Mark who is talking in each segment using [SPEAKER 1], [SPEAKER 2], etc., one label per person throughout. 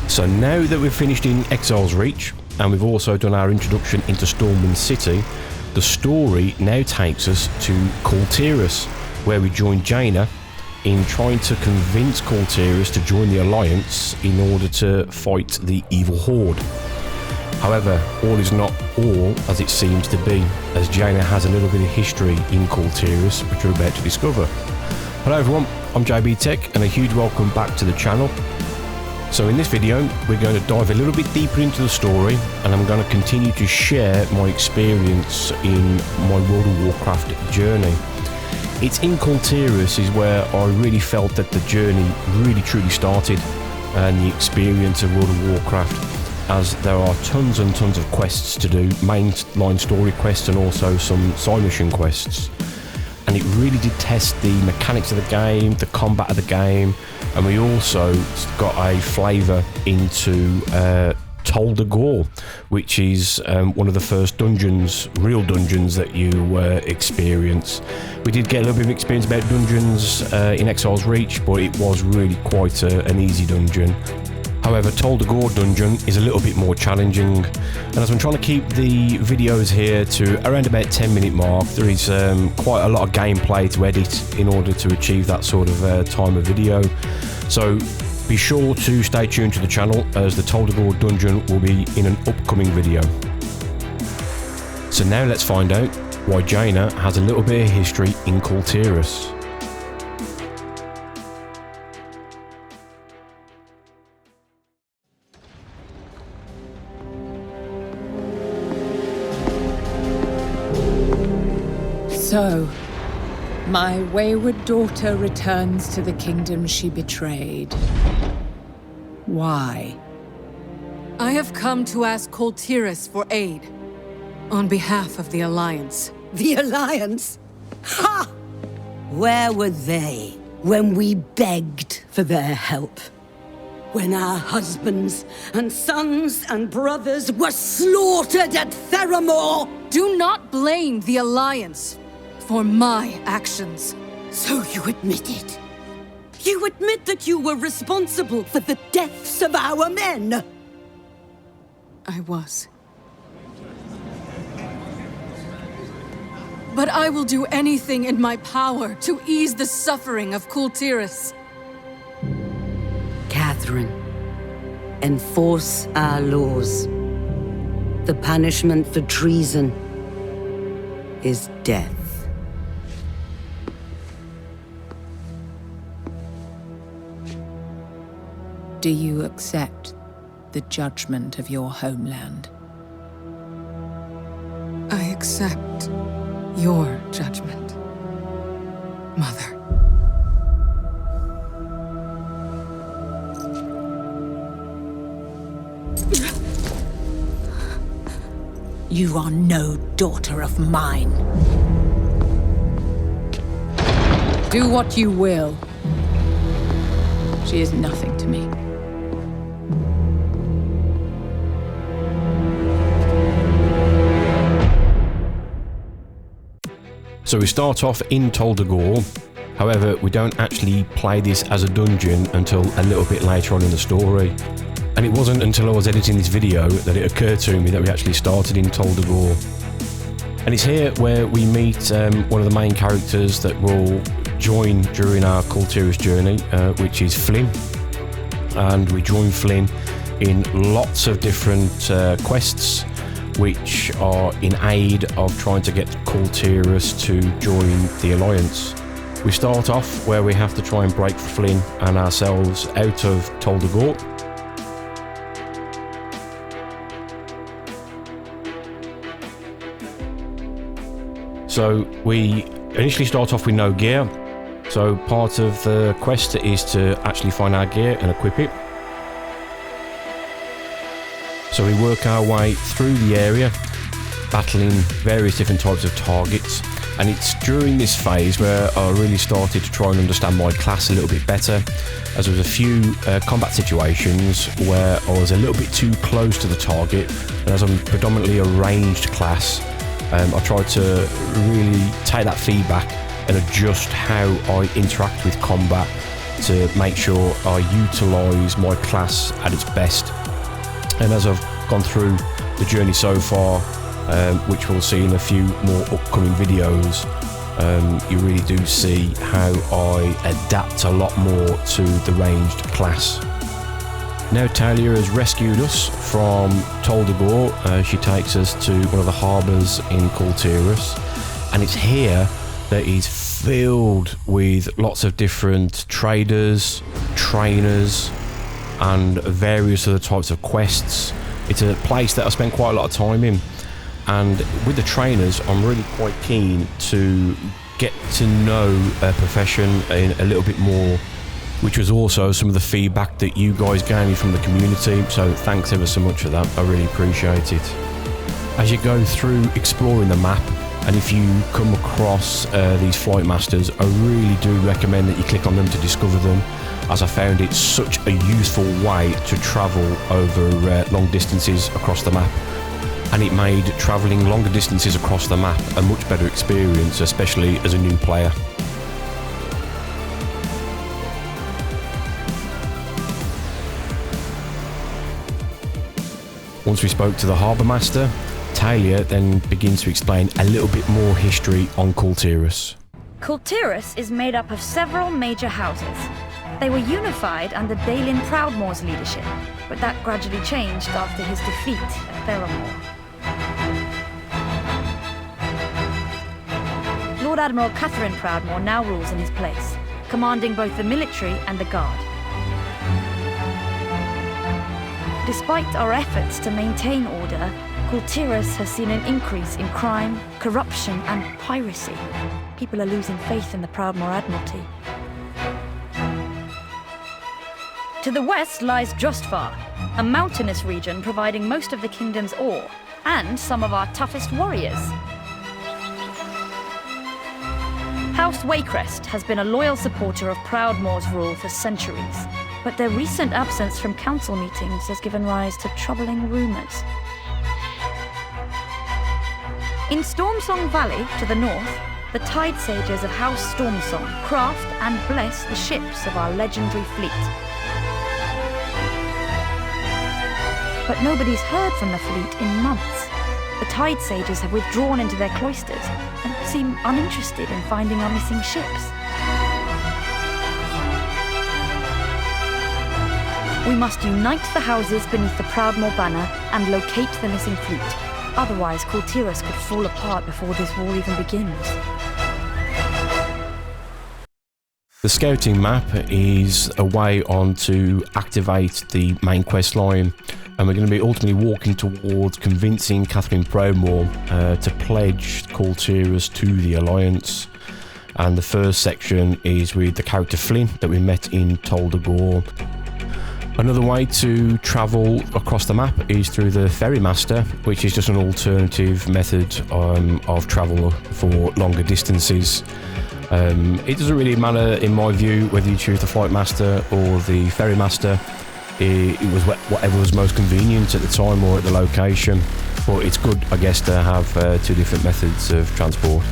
[SPEAKER 1] So now that we've finished in Exile's Reach, and we've also done our introduction into Stormwind City, the story now takes us to Kul Tiras, where we join Jaina in trying to convince Kul Tiras to join the Alliance in order to fight the evil Horde. However, all is not all as it seems to be, as Jaina has a little bit of history in Kul Tiras, which we're about to discover. Hello everyone, I'm JB Tech, and a huge welcome back to the channel. So in this video, we're going to dive a little bit deeper into the story, and I'm going to continue to share my experience in my World of Warcraft journey. It's in Kul Tiras is where I really felt that the journey really truly started, and the experience of World of Warcraft, as there are tons and tons of quests to do, mainline story quests and also some side mission quests. And it really did test the mechanics of the game, the combat of the game, and we also got a flavour into Tol Dagor, which is one of the first dungeons, real dungeons that you experience. We did get a little bit of experience about dungeons in Exile's Reach, but it was really quite an easy dungeon. However, Tol Dagor dungeon is a little bit more challenging, and as I'm trying to keep the videos here to around about 10-minute mark, there is quite a lot of gameplay to edit in order to achieve that sort of time of video. So be sure to stay tuned to the channel, as the Tol Dagor dungeon will be in an upcoming video. So now let's find out why Jaina has a little bit of history in Kul Tiras.
[SPEAKER 2] So, my wayward daughter returns to the kingdom she betrayed. Why?
[SPEAKER 3] I have come to ask Kul Tiras for aid, on behalf of the Alliance.
[SPEAKER 4] The Alliance? Ha! Where were they when we begged for their help? When our husbands and sons and brothers were slaughtered at Theramore?
[SPEAKER 3] Do not blame the Alliance for my actions.
[SPEAKER 4] So you admit it? You admit that you were responsible for the deaths of our men?
[SPEAKER 3] I was. But I will do anything in my power to ease the suffering of Kul Tiras.
[SPEAKER 4] Catherine, enforce our laws. The punishment for treason is death.
[SPEAKER 2] Do you accept the judgment of your homeland?
[SPEAKER 3] I accept your judgment, Mother.
[SPEAKER 4] You are no daughter of mine.
[SPEAKER 2] Do what you will. She is nothing to me.
[SPEAKER 1] So we start off in Tol Dagor. However, we don't actually play this as a dungeon until a little bit later on in the story. And it wasn't until I was editing this video that it occurred to me that we actually started in Tol Dagor. And it's here where we meet one of the main characters that will join during our Kul Tiras journey, which is Flynn. And we join Flynn in lots of different quests, which are in aid of trying to get Kul Tiras to join the Alliance. We start off where we have to try and break Flynn and ourselves out of Tol Dagor. So we initially start off with no gear. So part of the quest is to actually find our gear and equip it. So we work our way through the area, battling various different types of targets, and it's during this phase where I really started to try and understand my class a little bit better, as there was a few combat situations where I was a little bit too close to the target, and as I'm predominantly a ranged class, I tried to really take that feedback and adjust how I interact with combat to make sure I utilise my class at its best. And as I've gone through the journey so far, which we'll see in a few more upcoming videos, you really do see how I adapt a lot more to the ranged class. Now Talia has rescued us from Tol Dagor. She takes us to one of the harbours in Kul Tiras, and it's here that is filled with lots of different traders, trainers, and various other types of quests. It's a place that I spent quite a lot of time in, and with the trainers I'm really quite keen to get to know a profession in a little bit more, which was also some of the feedback that you guys gave me from the community, so thanks ever so much for that. I really appreciate it. As you go through exploring the map, and if you come across these flight masters, I really do recommend that you click on them to discover them, as I found it such a useful way to travel over long distances across the map. And it made travelling longer distances across the map a much better experience, especially as a new player. Once we spoke to the harbour master, Talia then begins to explain a little bit more history on Kul Tiras.
[SPEAKER 5] Kul Tiras is made up of several major houses. They were unified under Dalin Proudmoore's leadership, but that gradually changed after his defeat at Ferrymaster. Lord Admiral Catherine Proudmoore now rules in his place, commanding both the military and the guard. Despite our efforts to maintain order, Kul Tiras has seen an increase in crime, corruption, and piracy. People are losing faith in the Proudmoore Admiralty. To the west lies Justvar, a mountainous region providing most of the kingdom's ore, and some of our toughest warriors. House Waycrest has been a loyal supporter of Proudmoore's rule for centuries, but their recent absence from council meetings has given rise to troubling rumours. In Stormsong Valley, to the north, the Tide Sages of House Stormsong craft and bless the ships of our legendary fleet. But nobody's heard from the fleet in months. The Tide Sages have withdrawn into their cloisters and seem uninterested in finding our missing ships. We must unite the houses beneath the Proudmoore banner and locate the missing fleet. Otherwise, Kul Tiras could fall apart before this war even begins.
[SPEAKER 1] The scouting map is a way on to activate the main quest line, and we're going to be ultimately walking towards convincing Catherine Proudmoore to pledge Kul Tiras to the Alliance. And the first section is with the character Flynn that we met in Tol Dagor. Another way to travel across the map is through the Ferrymaster, which is just an alternative method of travel for longer distances. It doesn't really matter, in my view, whether you choose the Flight Master or the Ferrymaster. It was whatever was most convenient at the time or at the location, but it's good, I guess, to have two different methods of transport.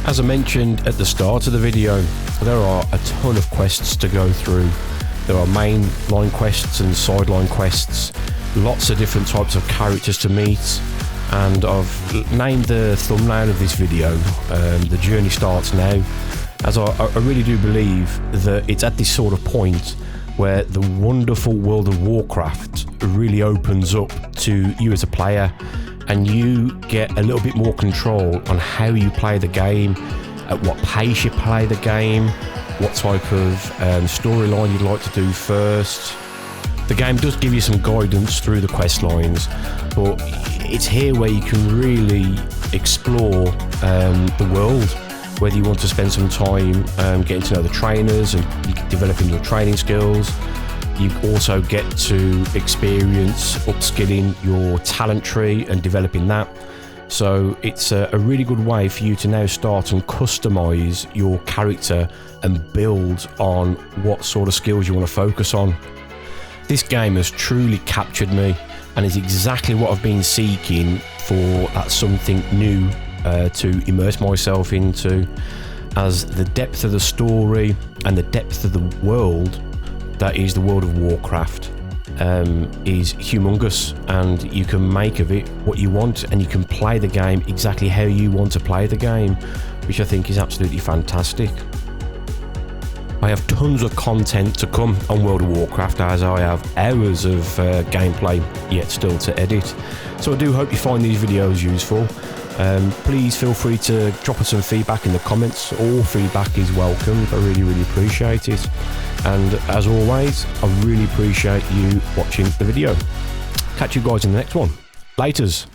[SPEAKER 1] As I mentioned at the start of the video, there are a ton of quests to go through. There are main line quests and sideline quests, lots of different types of characters to meet, and I've named the thumbnail of this video, The Journey Starts Now, as I really do believe that it's at this sort of point where the wonderful World of Warcraft really opens up to you as a player, and you get a little bit more control on how you play the game, at what pace you play the game, what type of storyline you'd like to do first. The game does give you some guidance through the quest lines, but it's here where you can really explore the world, whether you want to spend some time getting to know the trainers and developing your training skills. You also get to experience upskilling your talent tree and developing that. So it's a really good way for you to now start and customize your character and build on what sort of skills you want to focus on. This game has truly captured me, and is exactly what I've been seeking for that something new to immerse myself into, as the depth of the story and the depth of the world that is the World of Warcraft is humongous, and you can make of it what you want, and you can play the game exactly how you want to play the game, which I think is absolutely fantastic. I have tons of content to come on World of Warcraft, as I have hours of gameplay yet still to edit. So I do hope you find these videos useful. Please feel free to drop us some feedback in the comments. All feedback is welcome. I really appreciate it. And as always, I really appreciate you watching the video. Catch you guys in the next one. Laters.